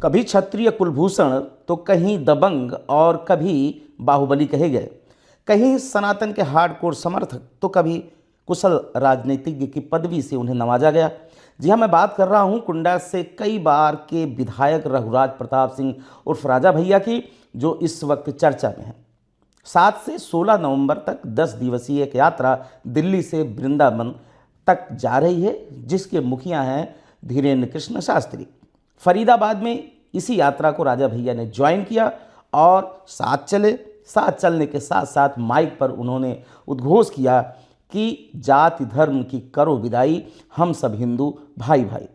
कभी क्षत्रिय कुलभूषण तो कहीं दबंग और कभी बाहुबली कहे गए, कहीं सनातन के हार्डकोर समर्थक तो कभी कुशल राजनीतिज्ञ की पदवी से उन्हें नवाजा गया। जी हाँ, मैं बात कर रहा हूँ कुंडा से कई बार के विधायक रघुराज प्रताप सिंह उर्फ राजा भैया की, जो इस वक्त चर्चा में है। 7 से 16 नवंबर तक 10 दिवसीय एक यात्रा दिल्ली से वृंदावन तक जा रही है, जिसके मुखिया हैं धीरेन्द्र कृष्ण शास्त्री। फरीदाबाद में इसी यात्रा को राजा भैया ने ज्वाइन किया और साथ चलने के साथ साथ माइक पर उन्होंने उद्घोष किया कि जाति धर्म की करो विदाई, हम सब हिंदू भाई भाई।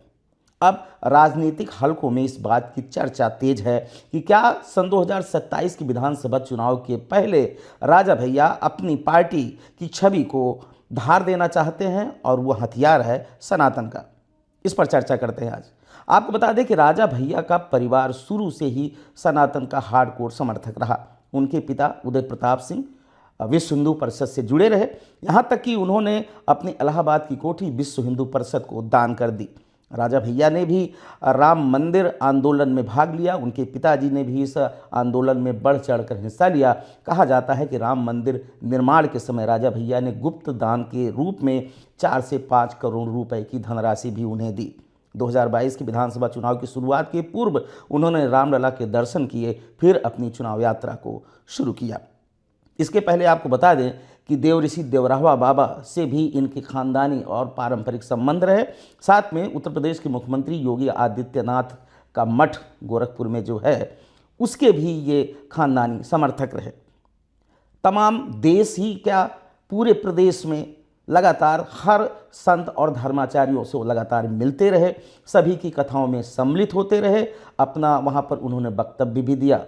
अब राजनीतिक हलकों में इस बात की चर्चा तेज है कि क्या सन 2027 के विधानसभा चुनाव के पहले राजा भैया अपनी पार्टी की छवि को धार देना चाहते हैं और वो हथियार है सनातन का। इस पर चर्चा करते हैं आज। आपको बता दें कि राजा भैया का परिवार शुरू से ही सनातन का हार्डकोर समर्थक रहा। उनके पिता उदय प्रताप सिंह विश्व हिंदू परिषद से जुड़े रहे, यहाँ तक कि उन्होंने अपनी इलाहाबाद की कोठी विश्व हिंदू परिषद को दान कर दी। राजा भैया ने भी राम मंदिर आंदोलन में भाग लिया। उनके पिताजी ने भी इस आंदोलन में बढ़ चढ़कर हिस्सा लिया। कहा जाता है कि राम मंदिर निर्माण के समय राजा भैया ने गुप्त दान के रूप में 4 से 5 करोड़ रुपए की धनराशि भी उन्हें दी। 2022 के विधानसभा चुनाव की शुरुआत के पूर्व उन्होंने रामलला के दर्शन किए, फिर अपनी चुनाव यात्रा को शुरू किया। इसके पहले आपको बता दें कि देवऋषि देवरावा बाबा से भी इनके खानदानी और पारंपरिक संबंध रहे। साथ में उत्तर प्रदेश के मुख्यमंत्री योगी आदित्यनाथ का मठ गोरखपुर में जो है, उसके भी ये खानदानी समर्थक रहे। तमाम देश ही क्या, पूरे प्रदेश में लगातार हर संत और धर्माचार्यों से वो लगातार मिलते रहे, सभी की कथाओं में सम्मिलित होते रहे। अपना वहाँ पर उन्होंने वक्तव्य भी दिया।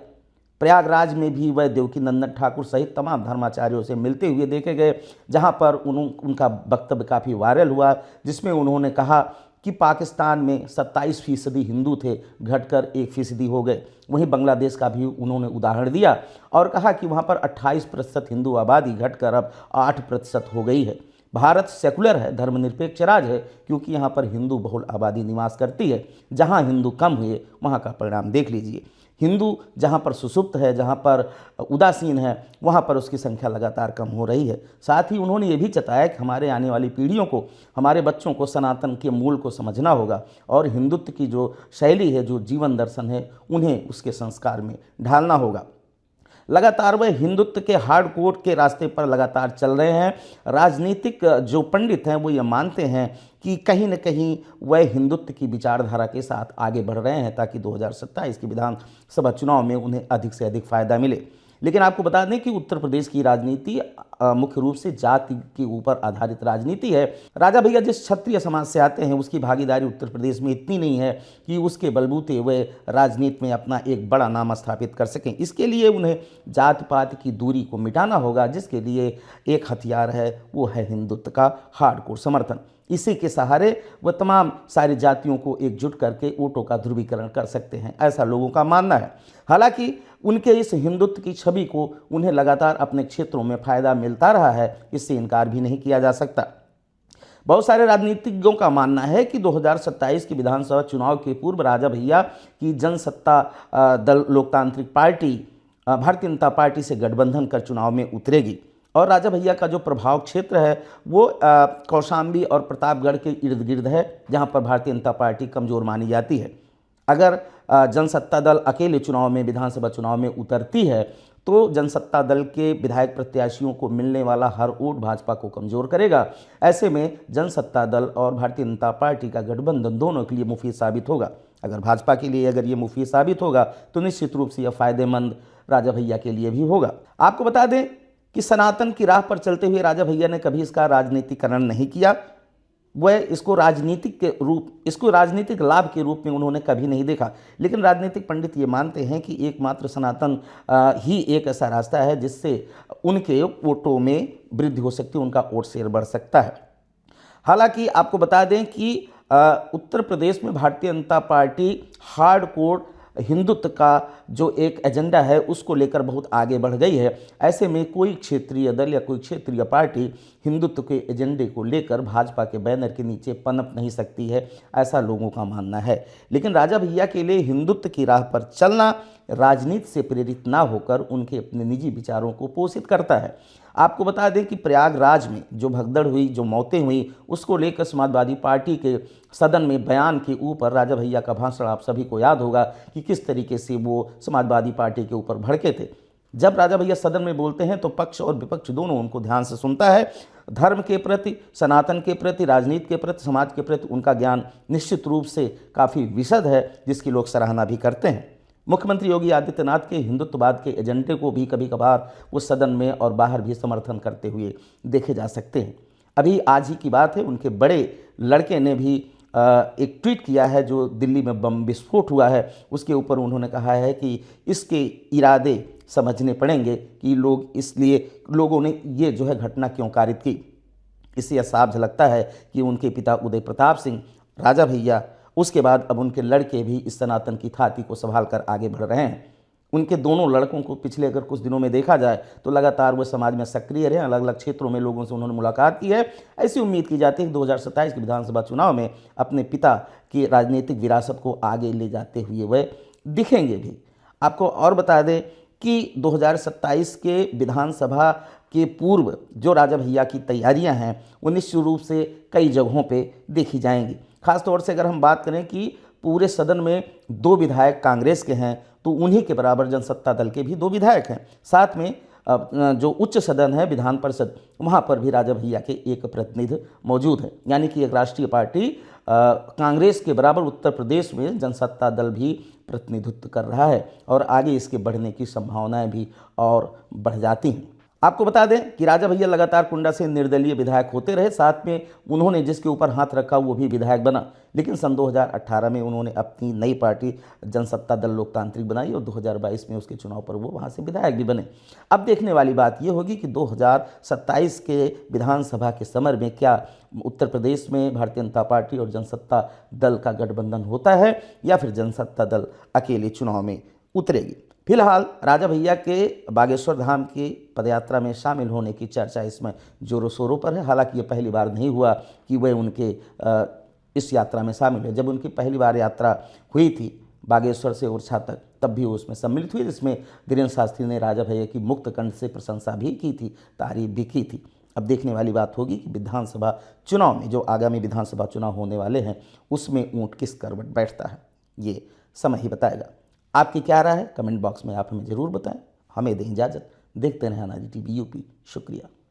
प्रयागराज में भी वह देवकी नंदन ठाकुर सहित तमाम धर्माचार्यों से मिलते हुए देखे गए, जहाँ पर उनका वक्तव्य काफ़ी वायरल हुआ, जिसमें उन्होंने कहा कि पाकिस्तान में 27% हिंदू थे, घटकर 1% हो गए। वहीं बांग्लादेश का भी उन्होंने उदाहरण दिया और कहा कि वहाँ पर 28% हिंदू आबादी घटकर अब 8% हो गई है। भारत सेकुलर है, धर्मनिरपेक्ष राज्य है, क्योंकि यहाँ पर हिंदू बहुल आबादी निवास करती है। जहाँ हिंदू कम हुए वहाँ का परिणाम देख लीजिए। हिंदू जहाँ पर सुसुप्त है, जहाँ पर उदासीन है, वहाँ पर उसकी संख्या लगातार कम हो रही है। साथ ही उन्होंने ये भी जताया कि हमारे आने वाली पीढ़ियों को, हमारे बच्चों को सनातन के मूल को समझना होगा और हिंदुत्व की जो शैली है, जो जीवन दर्शन है, उन्हें उसके संस्कार में ढालना होगा। लगातार वह हिंदुत्व के हार्डकोर के रास्ते पर लगातार चल रहे हैं। राजनीतिक जो पंडित हैं वो ये मानते हैं कि कहीं न कहीं वह हिंदुत्व की विचारधारा के साथ आगे बढ़ रहे हैं, ताकि 2027 के विधानसभा चुनाव में उन्हें अधिक से अधिक फायदा मिले। लेकिन आपको बता दें कि उत्तर प्रदेश की राजनीति मुख्य रूप से जाति के ऊपर आधारित राजनीति है। राजा भैया जिस क्षत्रिय समाज से आते हैं, उसकी भागीदारी उत्तर प्रदेश में इतनी नहीं है कि उसके बलबूते वे राजनीति में अपना एक बड़ा नाम स्थापित कर सकें। इसके लिए उन्हें जाति पात की दूरी को मिटाना होगा, जिसके लिए एक हथियार है, वो है हिंदुत्व का हार्डकोर समर्थन। इसी के सहारे वह तमाम सारी जातियों को एकजुट करके वोटों का ध्रुवीकरण कर सकते हैं, ऐसा लोगों का मानना है। हालांकि उनके इस हिंदुत्व की छवि को उन्हें लगातार अपने क्षेत्रों में फायदा मिलता रहा है, इससे इनकार भी नहीं किया जा सकता। बहुत सारे राजनीतिज्ञों का मानना है कि 2027 के विधानसभा चुनाव के पूर्व राजा भैया की जनसत्ता दल लोकतांत्रिक पार्टी भारतीय जनता पार्टी से गठबंधन कर चुनाव में उतरेगी और राजा भैया का जो प्रभाव क्षेत्र है वो कौशाम्बी और प्रतापगढ़ के इर्द गिर्द है, जहां पर भारतीय जनता पार्टी कमज़ोर मानी जाती है। अगर जनसत्ता दल अकेले चुनाव में, विधानसभा चुनाव में उतरती है, तो जनसत्ता दल के विधायक प्रत्याशियों को मिलने वाला हर वोट भाजपा को कमज़ोर करेगा। ऐसे में जनसत्ता दल और भारतीय जनता पार्टी का गठबंधन दोनों के लिए मुफीद साबित होगा। अगर भाजपा के लिए अगर ये मुफीद साबित होगा तो निश्चित रूप से यह फ़ायदेमंद राजा भैया के लिए भी होगा। आपको बता दें कि सनातन की राह पर चलते हुए राजा भैया ने कभी इसका राजनीतिकरण नहीं किया। वह इसको राजनीतिक लाभ के रूप में उन्होंने कभी नहीं देखा। लेकिन राजनीतिक पंडित ये मानते हैं कि एकमात्र सनातन ही एक ऐसा रास्ता है जिससे उनके वोटों में वृद्धि हो सकती है, उनका वोट शेयर बढ़ सकता है। हालांकि आपको बता दें कि उत्तर प्रदेश में भारतीय जनता पार्टी हार्डकोर हिंदुत्व का जो एक एजेंडा है उसको लेकर बहुत आगे बढ़ गई है। ऐसे में कोई क्षेत्रीय दल या कोई क्षेत्रीय पार्टी हिंदुत्व के एजेंडे को लेकर भाजपा के बैनर के नीचे पनप नहीं सकती है, ऐसा लोगों का मानना है। लेकिन राजा भैया के लिए हिंदुत्व की राह पर चलना राजनीति से प्रेरित ना होकर उनके अपने निजी विचारों को पोषित करता है। आपको बता दें कि प्रयागराज में जो भगदड़ हुई, जो मौतें हुई, उसको लेकर समाजवादी पार्टी के सदन में बयान के ऊपर राजा भैया का भाषण आप सभी को याद होगा कि किस तरीके से वो समाजवादी पार्टी के ऊपर भड़के थे। जब राजा भैया सदन में बोलते हैं तो पक्ष और विपक्ष दोनों उनको ध्यान से सुनता है। धर्म के प्रति, सनातन के प्रति, राजनीति के प्रति, समाज के प्रति उनका ज्ञान निश्चित रूप से काफ़ी विशद है, जिसकी लोग सराहना भी करते हैं। मुख्यमंत्री योगी आदित्यनाथ के हिंदुत्ववाद के एजेंडे को भी कभी कभार वो सदन में और बाहर भी समर्थन करते हुए देखे जा सकते हैं। अभी आज ही की बात है, उनके बड़े लड़के ने भी एक ट्वीट किया है जो दिल्ली में बम विस्फोट हुआ है, उसके ऊपर उन्होंने कहा है कि इसके इरादे समझने पड़ेंगे कि लोगों ने ये जो है घटना क्यों कारित की। इससे यह साफ झलकता है कि उनके पिता उदय प्रताप सिंह, राजा भैया, उसके बाद अब उनके लड़के भी इस सनातन की थाती को संभाल कर आगे बढ़ रहे हैं। उनके दोनों लड़कों को पिछले अगर कुछ दिनों में देखा जाए तो लगातार वो समाज में सक्रिय रहे, अलग अलग क्षेत्रों में लोगों से उन्होंने मुलाकात की है। ऐसी उम्मीद की जाती है कि 2027 के विधानसभा चुनाव में अपने पिता की राजनीतिक विरासत को आगे ले जाते हुए वह दिखेंगे भी। आपको और बता दें कि 2027 के विधानसभा के पूर्व जो राजा भैया की तैयारियां हैं वो निश्चित रूप से कई जगहों पे देखी जाएंगी। खासतौर से अगर हम बात करें कि पूरे सदन में 2 विधायक कांग्रेस के हैं तो उन्हीं के बराबर जनसत्ता दल के भी 2 विधायक हैं। साथ में जो उच्च सदन है विधान परिषद, वहाँ पर भी राजा भैया के एक प्रतिनिधि मौजूद है। यानी कि एक राष्ट्रीय पार्टी कांग्रेस के बराबर उत्तर प्रदेश में जनसत्ता दल भी प्रतिनिधित्व कर रहा है और आगे इसके बढ़ने की संभावनाएं भी और बढ़ जाती हैं। आपको बता दें कि राजा भैया लगातार कुंडा से निर्दलीय विधायक होते रहे, साथ में उन्होंने जिसके ऊपर हाथ रखा वो भी विधायक बना। लेकिन सन 2018 में उन्होंने अपनी नई पार्टी जनसत्ता दल लोकतांत्रिक बनाई और 2022 में उसके चुनाव पर वो वहाँ से विधायक भी बने। अब देखने वाली बात ये होगी कि 2027 के विधानसभा के समर में क्या उत्तर प्रदेश में भारतीय जनता पार्टी और जनसत्ता दल का गठबंधन होता है या फिर जनसत्ता दल अकेले चुनाव में उतरेगी। फिलहाल राजा भैया के बागेश्वर धाम की पदयात्रा में शामिल होने की चर्चा इसमें जोरों शोरों पर है। हालांकि ये पहली बार नहीं हुआ कि वह उनके इस यात्रा में शामिल है। जब उनकी पहली बार यात्रा हुई थी बागेश्वर से ओरछा तक, तब भी वो उसमें सम्मिलित हुई, जिसमें धीरेन्द्र शास्त्री ने राजा भैया की मुक्त कंठ से प्रशंसा भी की थी, तारीफ भी की थी। अब देखने वाली बात होगी कि विधानसभा चुनाव में, जो आगामी विधानसभा चुनाव होने वाले हैं, उसमें ऊँट किस करवट बैठता है, ये समय ही बताएगा। आपकी क्या राय है कमेंट बॉक्स में आप हमें ज़रूर बताएं। हमें दें इजाज़त, देखते रहें अनाजी टीवी यूपी। शुक्रिया।